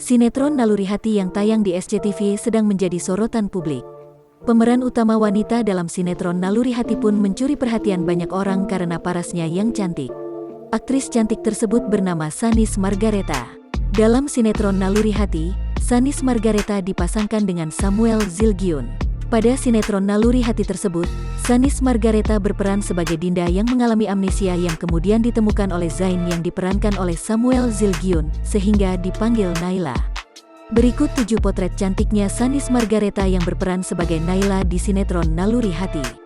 Sinetron Naluri Hati yang tayang di SCTV sedang menjadi sorotan publik. Pemeran utama wanita dalam sinetron Naluri Hati pun mencuri perhatian banyak orang karena parasnya yang cantik. Aktris cantik tersebut bernama Sanis Margareta. Dalam sinetron Naluri Hati, Sanis Margareta dipasangkan dengan Samuel Zilgyun. Pada sinetron Naluri Hati tersebut, Sanis Margareta berperan sebagai Dinda yang mengalami amnesia yang kemudian ditemukan oleh Zain yang diperankan oleh Samuel Zilgyun, sehingga dipanggil Naila. Berikut 7 potret cantiknya Sanis Margareta yang berperan sebagai Naila di sinetron Naluri Hati.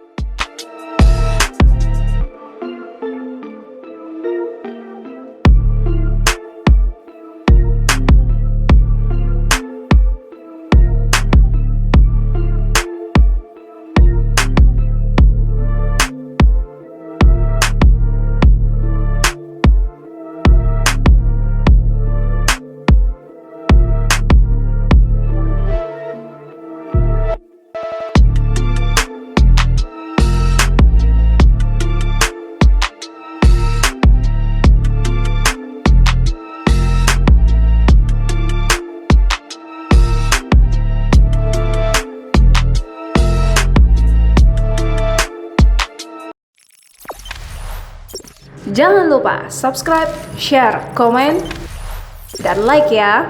Jangan lupa subscribe, share, komen, dan like ya!